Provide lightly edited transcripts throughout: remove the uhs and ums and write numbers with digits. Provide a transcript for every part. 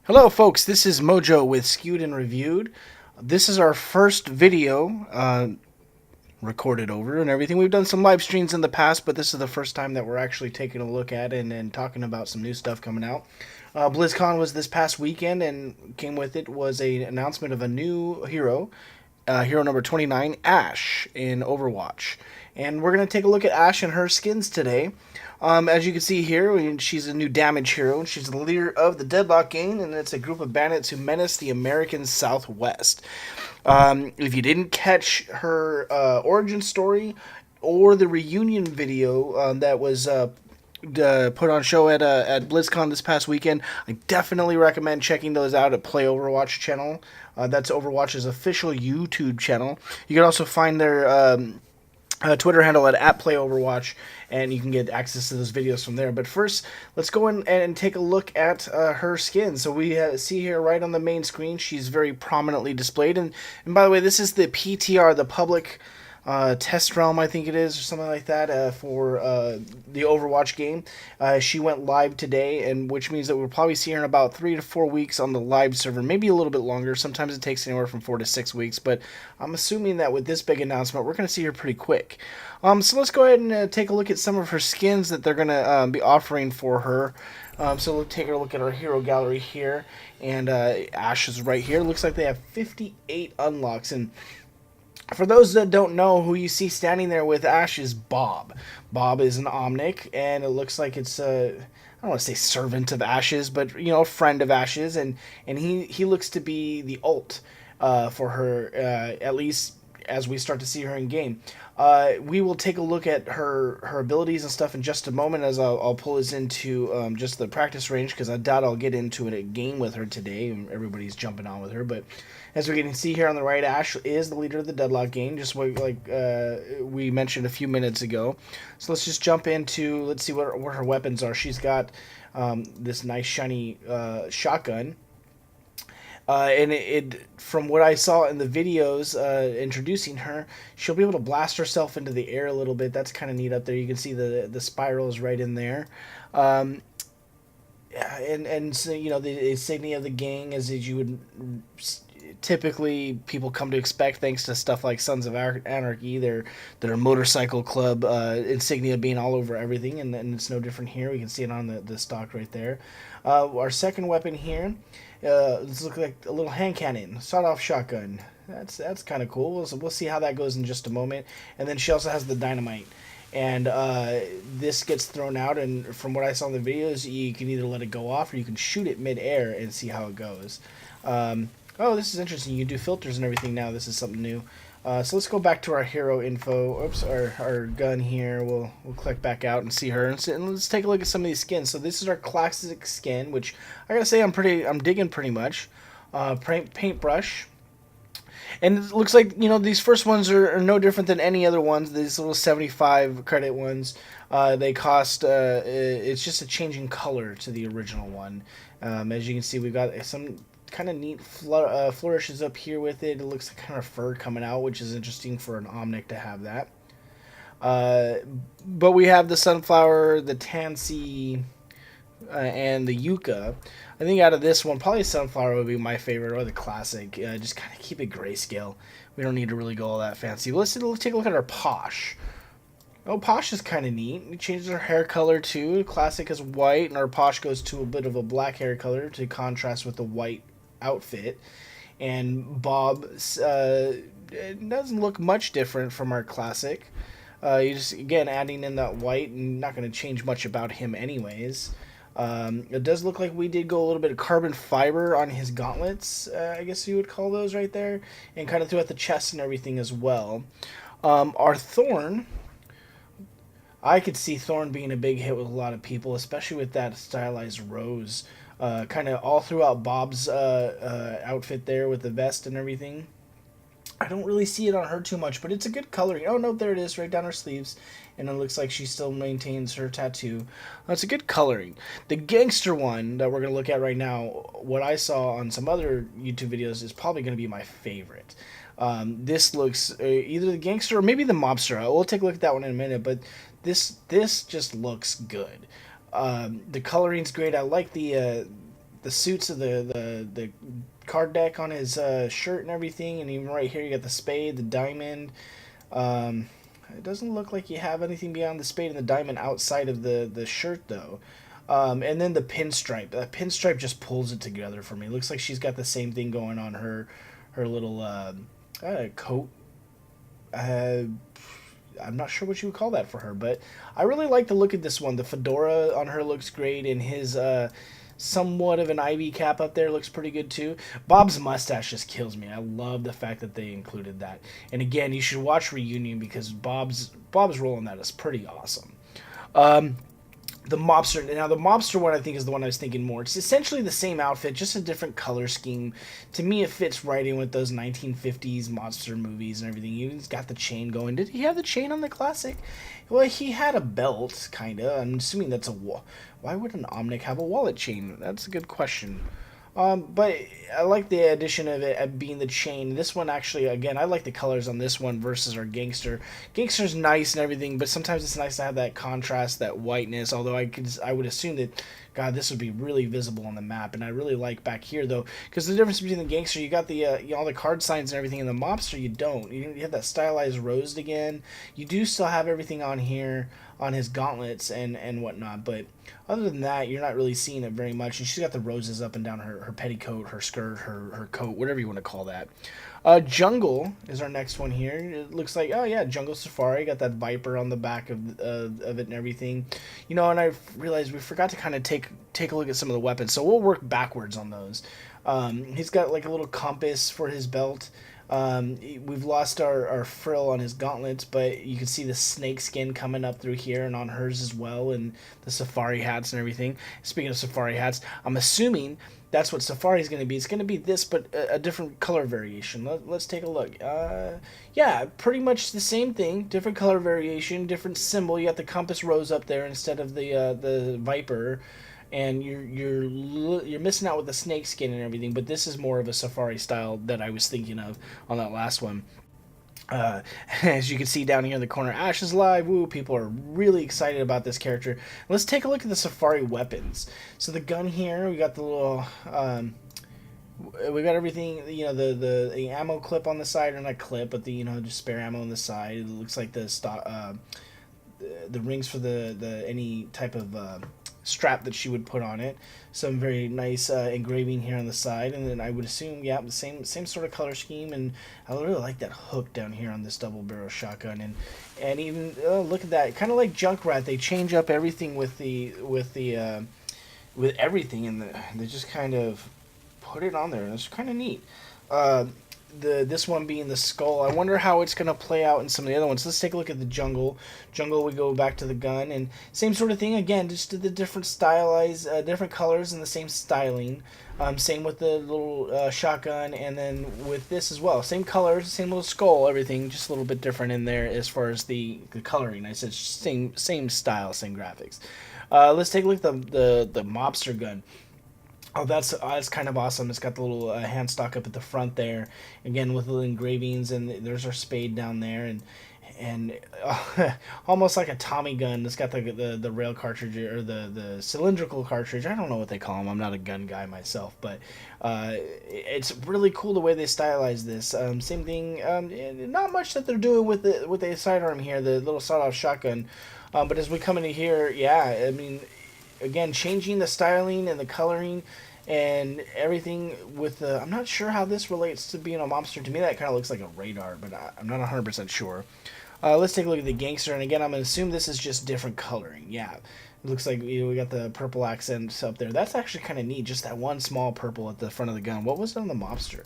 Hello, folks. This is Mojo with Skewed and Reviewed. This is our first video recorded over and everything. We've done some live streams in the past, but this is the first time that we're actually taking a look at and talking about some new stuff coming out. BlizzCon was this past weekend, and came with it was an announcement of a new hero, hero number 29, Ashe, in Overwatch. And we're going to take a look at Ashe and her skins today. As you can see here, she's a new damage hero, and she's the leader of the Deadlock Gang, and it's a group of bandits who menace the American Southwest. If you didn't catch her origin story or the reunion video that was put on show at BlizzCon this past weekend, I definitely recommend checking those out at Play Overwatch channel. That's Overwatch's official YouTube channel. You can also find their Twitter handle at PlayOverwatch, and you can get access to those videos from there. But first, let's go in and take a look at her skin. So we see here right on the main screen, she's very prominently displayed. And by the way, this is the PTR, the public test realm, I think it is, or something like that, for the Overwatch game. She went live today, and which means that we'll probably see her in about 3 to 4 weeks on the live server, maybe a little bit longer. Sometimes it takes anywhere from 4 to 6 weeks, but I'm assuming that with this big announcement, we're going to see her pretty quick. So let's go ahead and take a look at some of her skins that they're going to be offering for her. So we'll take a look at our hero gallery here, and Ashe is right here. Looks like they have 58 unlocks, and for those that don't know, who you see standing there with Ashe is Bob. Bob is an Omnic, and it looks like it's a, I don't want to say servant of Ashe's, but, you know, a friend of Ashe's, and he looks to be the ult for her, at least as we start to see her in game. We will take a look at her abilities and stuff in just a moment, as I'll pull us into just the practice range, because I doubt I'll get into a game with her today. Everybody's jumping on with her, but as we can see here on the right, Ashe is the leader of the Deadlock Gang, just like we mentioned a few minutes ago. So let's just jump into, let's see what her weapons are. She's got this nice shiny shotgun. And from what I saw in the videos introducing her, she'll be able to blast herself into the air a little bit. That's kind of neat up there. You can see the spirals right in there. And so, you know, the insignia of the gang, as you would typically people come to expect, thanks to stuff like Sons of Anarchy, their motorcycle club insignia being all over everything, and it's no different here. We can see it on the stock right there. Our second weapon here, this looks like a little hand cannon, sawed-off shotgun. That's kind of cool. We'll see how that goes in just a moment. And then she also has the dynamite. And this gets thrown out, and from what I saw in the videos, you can either let it go off or you can shoot it mid-air and see how it goes. Oh, this is interesting. You can do filters and everything now. This is something new. So let's go back to our hero info. Oops, our gun here. We'll click back out and see her. And let's take a look at some of these skins. So this is our classic skin, which I gotta say I'm digging pretty much. Paintbrush. And it looks like, you know, these first ones are no different than any other ones. These little 75 credit ones. They cost, it's just a changing color to the original one. As you can see, we've got some kind of neat flourishes up here with it. It looks like kind of fur coming out, which is interesting for an Omnic to have that. But we have the Sunflower, the Tansy, and the Yucca. I think out of this one, probably Sunflower would be my favorite, or the Classic. Just kind of keep it grayscale. We don't need to really go all that fancy. But let's take a look at our Posh. Oh, Posh is kind of neat. We changed her hair color too. Classic is white, and our Posh goes to a bit of a black hair color to contrast with the white outfit. And Bob doesn't look much different from our Classic. You just, again, adding in that white, and not going to change much about him anyways. It does look like we did go a little bit of carbon fiber on his gauntlets, I guess you would call those right there, and kind of throughout the chest and everything as well. Our Thorn, I could see Thorn being a big hit with a lot of people, especially with that stylized rose, kind of all throughout Bob's outfit there with the vest and everything. I don't really see it on her too much, but it's a good coloring. Oh, no, there it is, right down her sleeves. And it looks like she still maintains her tattoo. It's a good coloring. The gangster one that we're going to look at right now, what I saw on some other YouTube videos, is probably going to be my favorite. This looks either the gangster or maybe the mobster. We'll take a look at that one in a minute, but this just looks good. The coloring's great. I like the the suits of the card deck on his shirt and everything, and even right here you got the spade, the diamond. Um, it doesn't look like you have anything beyond the spade and the diamond outside of the shirt though. And then the pinstripe. The pinstripe just pulls it together for me. It looks like she's got the same thing going on her little coat. Uh, I'm not sure what you would call that for her, but I really like the look of this one. The fedora on her looks great, and his somewhat of an ivy cap up there looks pretty good too. Bob's mustache just kills me. I love the fact that they included that. And again, you should watch Reunion because Bob's role in that is pretty awesome. Um, the mobster, now the mobster one I think is the one I was thinking more. It's essentially the same outfit, just a different color scheme. To me, it fits right in with those 1950s mobster movies and everything. He's got the chain going. Did he have the chain on the classic? Well, he had a belt, kinda. I'm assuming that's a why would an Omnic have a wallet chain? That's a good question. But I like the addition of it being the chain. This one actually, again, I like the colors on this one versus our gangster. Gangster's nice and everything, but sometimes it's nice to have that contrast, that whiteness. Although I would assume that, God, this would be really visible on the map. And I really like back here though, because the difference between the gangster, you got the all the card signs and everything, and the mobster you don't. You have that stylized rose again. You do still have everything on here on his gauntlets and whatnot, but other than that, you're not really seeing it very much. And she's got the roses up and down her petticoat, her skirt, her coat, whatever you want to call that. Jungle is our next one here. It looks like, oh yeah, Jungle Safari. Got that viper on the back of it and everything. You know, and I realized we forgot to kind of take a look at some of the weapons. So we'll work backwards on those. He's got like a little compass for his belt. We've lost our frill on his gauntlets, but you can see the snake skin coming up through here and on hers as well, and the safari hats and everything. Speaking of safari hats, I'm assuming that's what safari is going to be. It's going to be this, but a different color variation. Let's take a look. Yeah, pretty much the same thing. Different color variation, different symbol. You got the compass rose up there instead of the viper, and you're missing out with the snake skin and everything. But this is more of a safari style that I was thinking of on that last one. Uh, as you can see down here in the corner, Ashe is live. Woo! People are really excited about this character. Let's take a look at the safari weapons. So the gun here, we got the little. We got everything, you know, the ammo clip on the side, or not clip, but the, you know, just spare ammo on the side. It looks like the stock, the rings for the any type of strap that she would put on it. Some very nice engraving here on the side, and then I would assume, yeah, the same sort of color scheme. And I really like that hook down here on this double barrel shotgun, and even look at that, kind of like Junkrat. They change up everything with everything, and they just kind of put it on there, and it's kind of neat. This one being the skull. I wonder how it's going to play out in some of the other ones. Let's take a look at the jungle. Jungle, we go back to the gun, and same sort of thing again, just the different stylized, different colors and the same styling. Same with the little shotgun, and then with this as well. Same colors, same little skull, everything, just a little bit different in there as far as the coloring. I said same style, same graphics. Let's take a look at the mobster gun. Oh, that's kind of awesome. It's got the little hand stock up at the front there, again with little engravings, and there's our spade down there, and almost like a Tommy gun. It's got the rail cartridge, or the cylindrical cartridge. I don't know what they call them. I'm not a gun guy myself, but it's really cool the way they stylize this. Same thing. Not much that they're doing with the sidearm here, the little sawed-off shotgun. But as we come into here, yeah, I mean, again, changing the styling and the coloring and everything with the. I'm not sure how this relates to being a mobster. To me, that kind of looks like a radar, but I'm not 100% sure. Let's take a look at the gangster, and again, I'm going to assume this is just different coloring. Yeah, it looks like, you know, we got the purple accents up there. That's actually kind of neat, just that one small purple at the front of the gun. What was it on the mobster?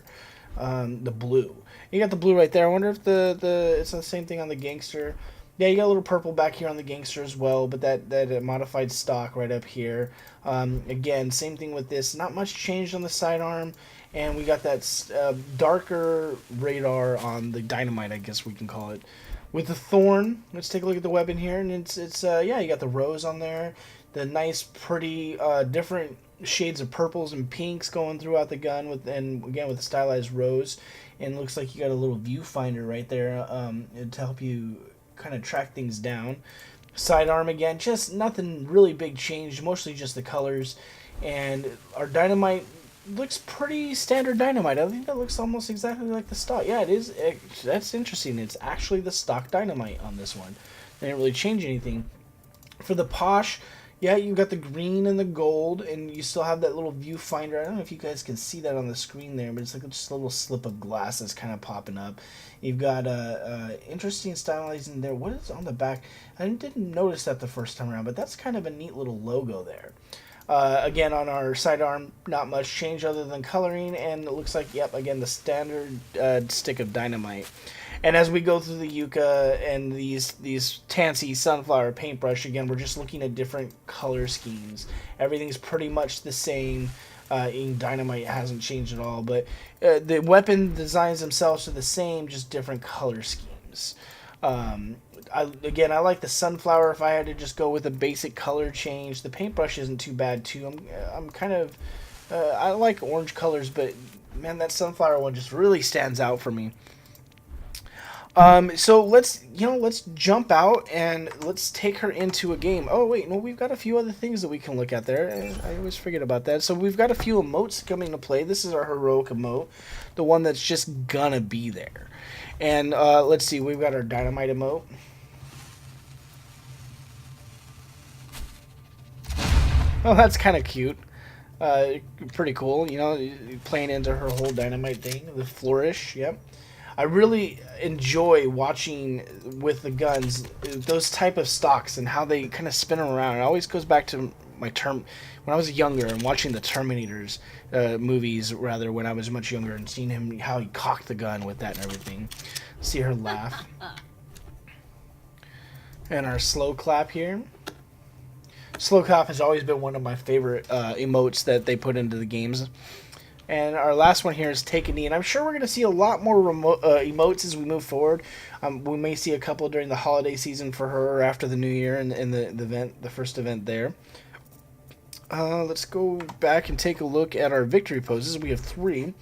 The blue. You got the blue right there. I wonder if it's the same thing on the gangster. Yeah, you got a little purple back here on the gangster as well, but that modified stock right up here. Again, same thing with this. Not much changed on the sidearm, and we got that darker radar on the dynamite, I guess we can call it. With the thorn, let's take a look at the weapon here, and it's yeah, you got the rose on there, the nice, pretty, different shades of purples and pinks going throughout the gun, and again with the stylized rose, and it looks like you got a little viewfinder right there to help you kind of track things down. Sidearm again, just nothing really big changed, mostly just the colors. And our Dynamite looks pretty standard Dynamite. I think that looks almost exactly like the stock. Yeah, it is. That's interesting. It's actually the stock Dynamite on this one. They didn't really change anything. For the Posh, yeah, you got the green and the gold, and you still have that little viewfinder. I don't know if you guys can see that on the screen there, but it's like just a little slip of glass that's kind of popping up. You've got interesting stylizing there. What is on the back? I didn't notice that the first time around, but that's kind of a neat little logo there. Again, on our sidearm, not much change other than coloring, and it looks like, yep, again, the standard stick of Dynamite. And as we go through the Yucca and these Tansy Sunflower paintbrush, again, we're just looking at different color schemes. Everything's pretty much the same. In Dynamite hasn't changed at all, but the weapon designs themselves are the same, just different color schemes. I like the Sunflower. If I had to just go with a basic color change, the paintbrush isn't too bad too. I'm kind of I like orange colors, but man, that Sunflower one just really stands out for me. So let's jump out and let's take her into a game. Oh wait, no, we've got a few other things that we can look at there. I always forget about that. So we've got a few emotes coming into play. This is our heroic emote, the one that's just gonna be there. And let's see, we've got our Dynamite emote. Oh, that's kind of cute. Pretty cool, playing into her whole Dynamite thing. The flourish, yep. I really enjoy watching with the guns those type of stocks and how they kind of spin them around. It always goes back to my term when I was younger and watching the Terminators movies, rather, when I was much younger, and seeing him how he cocked the gun with that and everything. See her laugh. And our slow clap here. Slow clap has always been one of my favorite emotes that they put into the games. And our last one here is Take a Knee. And I'm sure we're going to see a lot more emotes as we move forward. We may see a couple during the holiday season for her, or after the new year in the event, the first event there. Let's go back and take a look at our victory poses. We have 3.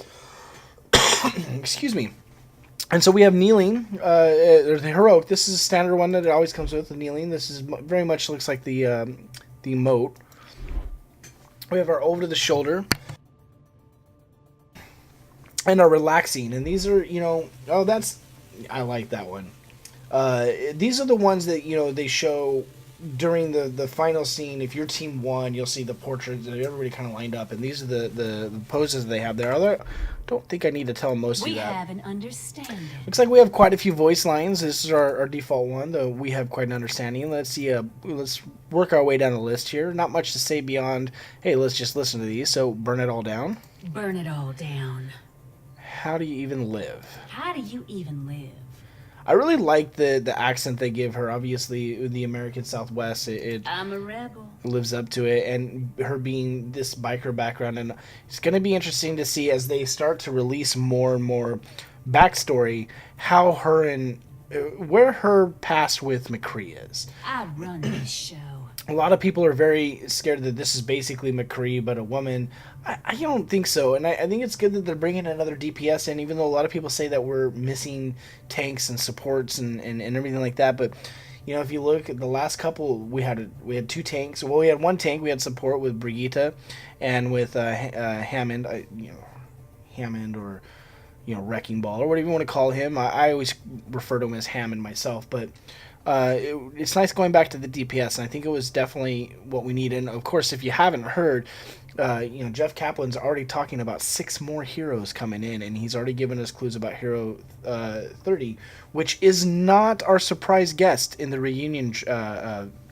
Excuse me. And so we have kneeling, or the heroic. This is a standard one that it always comes with, the kneeling. This is very much looks like the emote. We have our over the shoulder. And are relaxing, and these are, I like that one. These are the ones that, they show during the final scene. If your team won, you'll see the portraits and everybody kind of lined up, and these are the poses they have there. I don't think I need to tell most of that. We have an understanding. Looks like we have quite a few voice lines. This is our default one, though we have quite an understanding. Let's see, let's work our way down the list here. Not much to say beyond, hey, let's just listen to these. So burn it all down. Burn it all down. How do you even live? How do you even live? I really like the accent they give her. Obviously, the American Southwest, I'm a rebel. Lives up to it, and her being this biker background, and it's going to be interesting to see as they start to release more and more backstory, how her and where her past with McCree is. I run this show. A lot of people are very scared that this is basically McCree, but a woman. I don't think so, and I think it's good that they're bringing another DPS in, even though a lot of people say that we're missing tanks and supports and everything like that. But, if you look at the last couple, we had 2 tanks. Well, we had 1 tank. We had support with Brigitte and with Hammond, Hammond or, Wrecking Ball, or whatever you want to call him. I always refer to him as Hammond myself, but... it's nice going back to the DPS, and I think it was definitely what we need. And of course, if you haven't heard, Jeff Kaplan's already talking about 6 more heroes coming in, and he's already given us clues about Hero 30, which is not our surprise guest in the reunion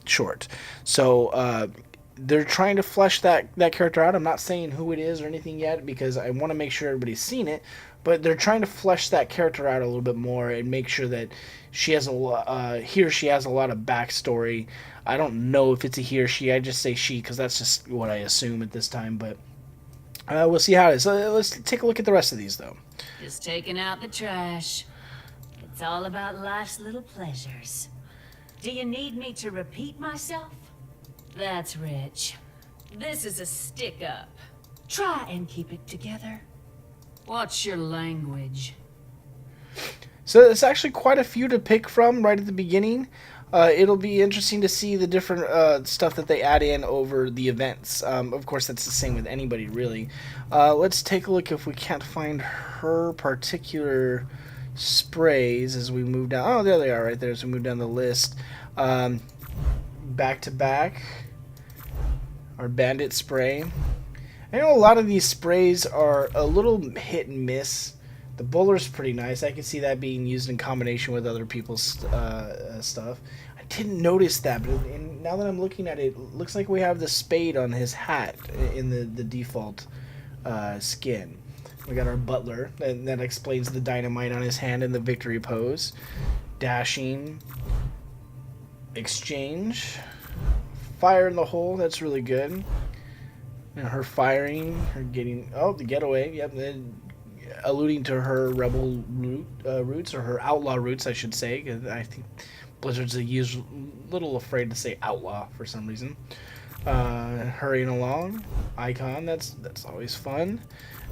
short. So they're trying to flesh that character out. I'm not saying who it is or anything yet, because I want to make sure everybody's seen it. But they're trying to flesh that character out a little bit more and make sure that she has he or she has a lot of backstory. I don't know if it's a he or she. I just say she because that's just what I assume at this time. But we'll see how it is. Let's take a look at the rest of these, though. Just taking out the trash. It's all about life's little pleasures. Do you need me to repeat myself? That's rich. This is a stick-up. Try and keep it together. What's your language? So it's actually quite a few to pick from right at the beginning. It'll be interesting to see the different stuff that they add in over the events. Of course, that's the same with anybody, really. Let's take a look if we can't find her particular sprays as we move down. Oh, there they are right there as we move down the list. Back to back. Our bandit spray. I know a lot of these sprays are a little hit and miss. The bowler's pretty nice. I can see that being used in combination with other people's stuff. I didn't notice that, but now that I'm looking at it, it looks like we have the spade on his hat in the default skin. We got our butler, and that explains the dynamite on his hand in the victory pose. Dashing. Exchange. Fire in the hole, that's really good. And her firing, her getting... Oh, the getaway, yep. Alluding to her rebel roots, or her outlaw roots, I should say. I think Blizzard's a little afraid to say outlaw for some reason. Hurrying along, icon. That's always fun.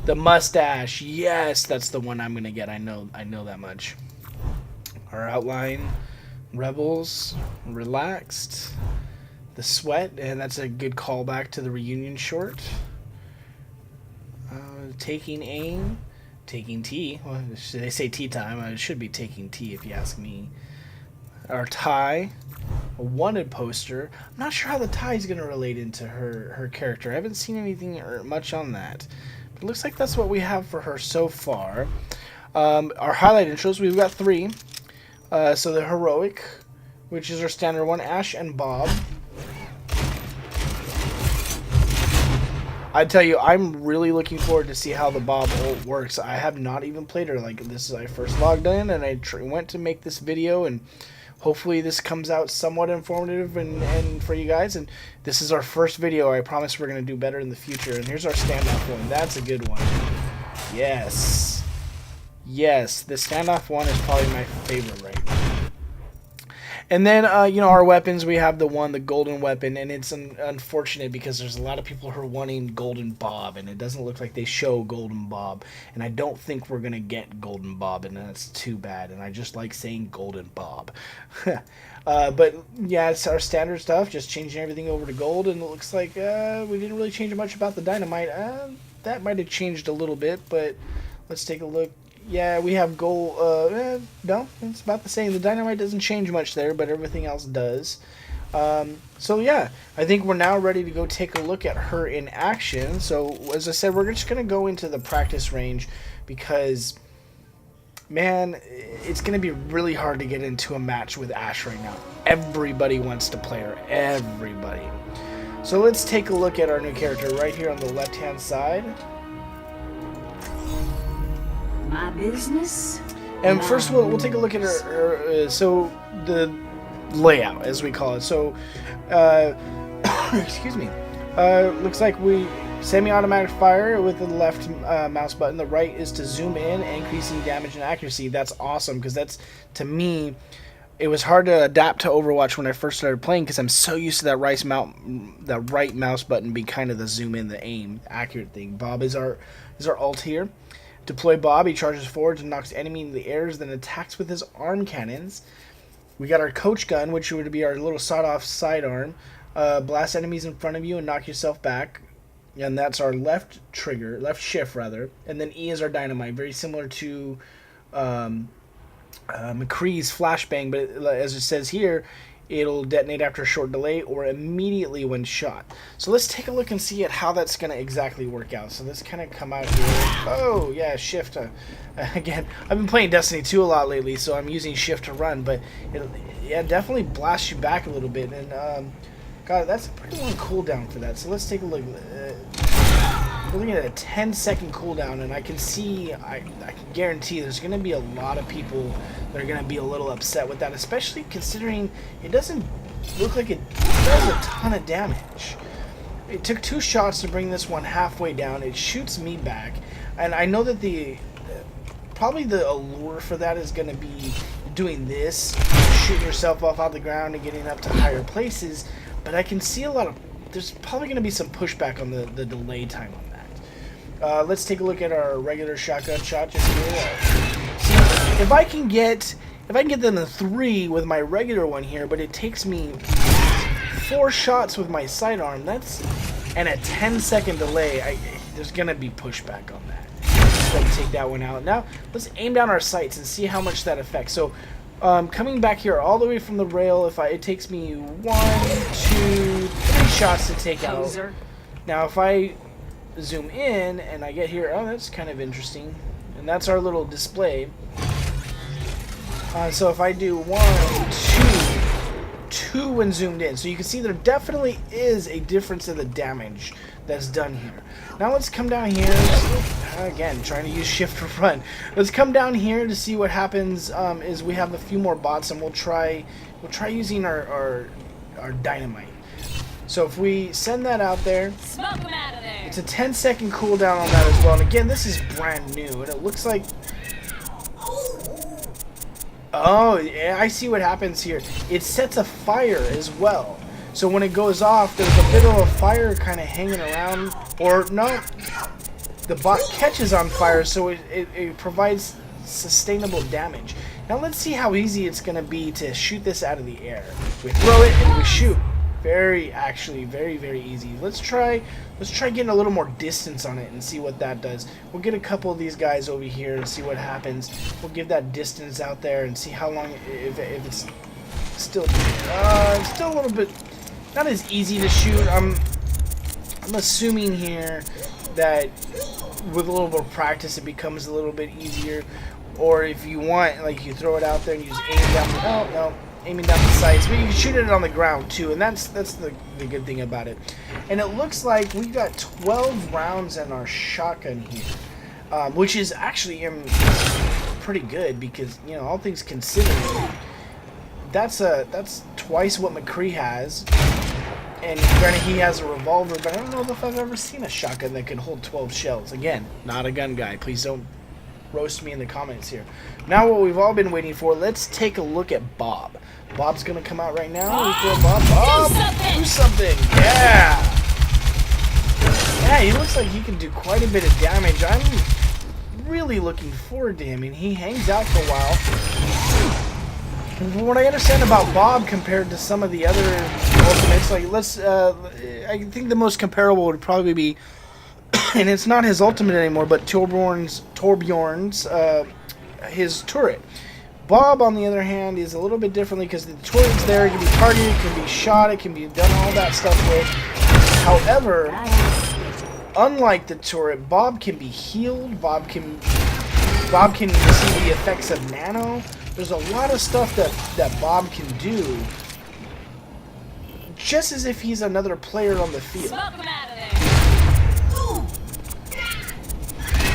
The mustache, yes, that's the one I'm gonna get. I know that much. Our outline, rebels, relaxed. The sweat, and that's a good callback to the reunion short. Taking aim. Taking tea. Well, they say tea time. It should be taking tea if you ask me. Our tie. A wanted poster. I'm not sure how the tie is going to relate into her character. I haven't seen anything much on that. But it looks like that's what we have for her so far. Our highlight intros, we've got 3. So the heroic, which is our standard one, Ashe and Bob. I tell you, I'm really looking forward to see how the Bob ult works. I have not even played her. Like, this is I first logged in, and I went to make this video, and hopefully this comes out somewhat informative and for you guys. And this is our first video. I promise we're going to do better in the future. And here's our standoff one. That's a good one. Yes. Yes, the standoff one is probably my favorite right now. And then, our weapons, we have the golden weapon, and it's unfortunate because there's a lot of people who are wanting Golden Bob, and it doesn't look like they show Golden Bob, and I don't think we're going to get Golden Bob, and that's too bad, and I just like saying Golden Bob. But, yeah, it's our standard stuff, just changing everything over to gold, and it looks like we didn't really change much about the dynamite. That might have changed a little bit, but let's take a look. Yeah, we have gold. No, it's about the same. The dynamite doesn't change much there, but everything else does. So yeah, I think we're now ready to go take a look at her in action. So as I said, we're just going to go into the practice range because, man, it's going to be really hard to get into a match with Ashe right now. Everybody wants to play her. Everybody. So let's take a look at our new character right here on the left-hand side. My business. And first we'll take a look at her so the layout, as we call it. So, excuse me. Looks like we semi-automatic fire with the left mouse button. The right is to zoom in, increasing damage and accuracy. That's awesome because that's, to me, it was hard to adapt to Overwatch when I first started playing because I'm so used to that right mouse button being kind of the zoom in, the aim, accurate thing. Bob is our ult here. Deploy Bob, he charges forwards and knocks enemy into the airs, then attacks with his arm cannons. We got our coach gun, which would be our little sawed-off sidearm. Blast enemies in front of you and knock yourself back. And that's our left shift. And then E is our dynamite, very similar to McCree's flashbang, but as it says here, it'll detonate after a short delay or immediately when shot. So let's take a look and see at how that's going to exactly work out. So let's kind of come out here. Oh, yeah, shift. Again, I've been playing Destiny 2 a lot lately, so I'm using shift to run, but it definitely blasts you back a little bit. And, God, that's a pretty long cooldown for that. So let's take a look. We're looking at a 10-second cooldown, and I can see, I can guarantee there's going to be a lot of people that are going to be a little upset with that, especially considering it doesn't look like it does a ton of damage. It took 2 shots to bring this one halfway down. It shoots me back, and I know that probably the allure for that is going to be doing this, shooting yourself off the ground and getting up to higher places, but I can see there's probably going to be some pushback on the delay time on that. Let's take a look at our regular shotgun shot just here. See, if I can get if I can get them to 3 with my regular one here, but it takes me 4 shots with my sidearm, and a 10-second delay, there's gonna be pushback on that. Let me take that one out. Now let's aim down our sights and see how much that affects. So coming back here all the way from the rail, it takes me 1, 2, 3 shots to take out. Now if I zoom in and I get here, oh, that's kind of interesting, and that's our little display. So if I do 1, 2 when zoomed in, so you can see there definitely is a difference in the damage that's done here. Now let's come down here, again trying to use shift to run. Let's come down here to see what happens. Is we have a few more bots, and we'll try using our dynamite. So if we send that out there, smoke them out of there. It's a 10-second cooldown on that as well. And again, this is brand new, and it looks like, oh yeah, I see what happens here. It sets a fire as well. So when it goes off, there's a bit of a fire kind of hanging around, or no, the bot catches on fire, so it provides sustainable damage. Now let's see how easy it's going to be to shoot this out of the air. We throw it and we shoot. Actually very, very easy. Let's try getting a little more distance on it and see what that does. We'll get a couple of these guys over here and see what happens. We'll give that distance out there and see how long, if it's still a little bit not as easy to shoot. I'm assuming here that with a little more practice it becomes a little bit easier, or if you want, like, you throw it out there and you just aim down aiming down the sights, but you can shoot it on the ground too, and that's the good thing about it. And it looks like we got 12 rounds in our shotgun here, which is actually pretty good, because, you know, all things considered, that's twice what McCree has. And granted, he has a revolver, but I don't know if I've ever seen a shotgun that can hold 12 shells. Again, not a gun guy. Please don't roast me in the comments here. Now what we've all been waiting for, let's take a look at Bob. Bob's going to come out right now. Bob, do something! Yeah! Yeah, he looks like he can do quite a bit of damage. I'm really looking forward to him. I mean, he hangs out for a while. From what I understand about Bob compared to some of the other ultimates, like, I think the most comparable would probably be, and it's not his ultimate anymore, but Torbjorn's his turret. Bob, on the other hand, is a little bit differently, because the turret's there, it can be targeted, it can be shot, it can be done all that stuff with. However, unlike the turret, Bob can be healed, Bob can receive the effects of nano. There's a lot of stuff that Bob can do, just as if he's another player on the field.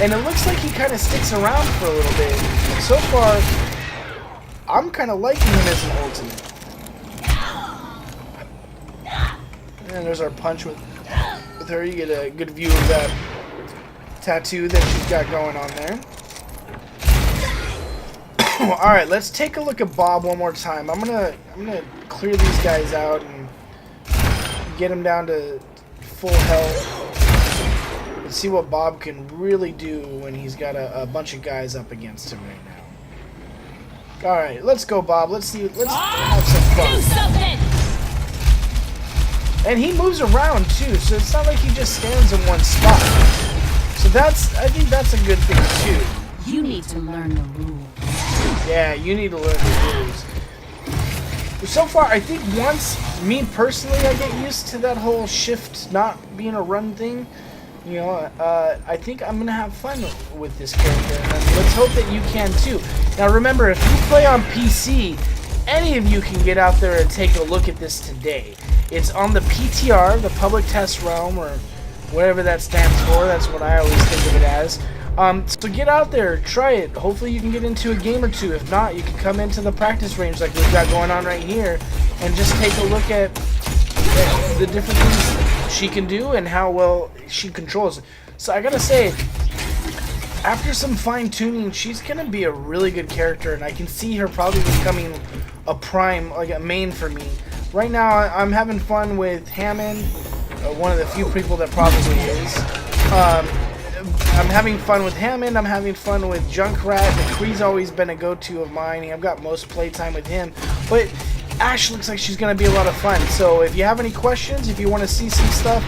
And it looks like he kind of sticks around for a little bit. So far, I'm kind of liking him as an ultimate. And there's our punch with her. You get a good view of that tattoo that she's got going on there. Alright, let's take a look at Bob one more time. I'm gonna clear these guys out and get him down to full health. Let's see what Bob can really do when he's got a bunch of guys up against him right now. Alright, let's go, Bob. Let's have some fun. And he moves around too, so it's not like he just stands in one spot. So I think that's a good thing too. You need to learn the rules. Yeah, you need to learn the rules. So far, I think once, me personally, I get used to that whole shift not being a run thing, you know, I think I'm going to have fun with this character, and let's hope that you can too. Now remember, if you play on PC, any of you can get out there and take a look at this today. It's on the PTR, the Public Test Realm, or whatever that stands for. That's what I always think of it as. So get out there, try it. Hopefully you can get into a game or two. If not, you can come into the practice range like we've got going on right here and just take a look at the different things she can do and how well she controls it. So I gotta say, after some fine-tuning, she's gonna be a really good character, and I can see her probably becoming a prime, like a main for me. Right now, I'm having fun with Hammond, one of the few people that probably is. I'm having fun with Hammond. I'm having fun with Junkrat. McCree's always been a go-to of mine. I've got most playtime with him. But Ashe looks like she's going to be a lot of fun. So if you have any questions, if you want to see some stuff,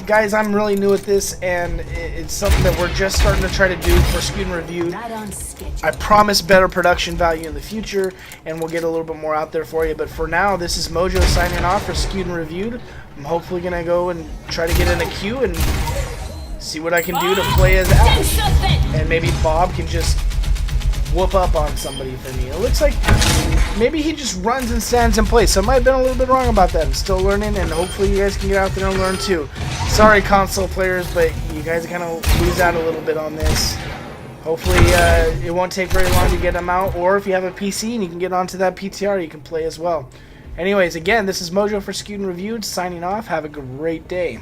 guys, I'm really new at this, and it's something that we're just starting to try to do for Skewed and Reviewed. I promise better production value in the future, and we'll get a little bit more out there for you. But for now, this is Mojo signing off for Skewed and Reviewed. I'm hopefully going to go and try to get in a queue and see what I can do to play as Ashe. And maybe Bob can just whoop up on somebody for me. It looks like maybe he just runs and stands in place. So I might have been a little bit wrong about that. I'm still learning, and hopefully you guys can get out there and learn too. Sorry, console players, but you guys kind of lose out a little bit on this. Hopefully it won't take very long to get them out, or if you have a PC and you can get onto that PTR, you can play as well. Anyways, again, this is Mojo for Skewed and Reviewed, signing off. Have a great day.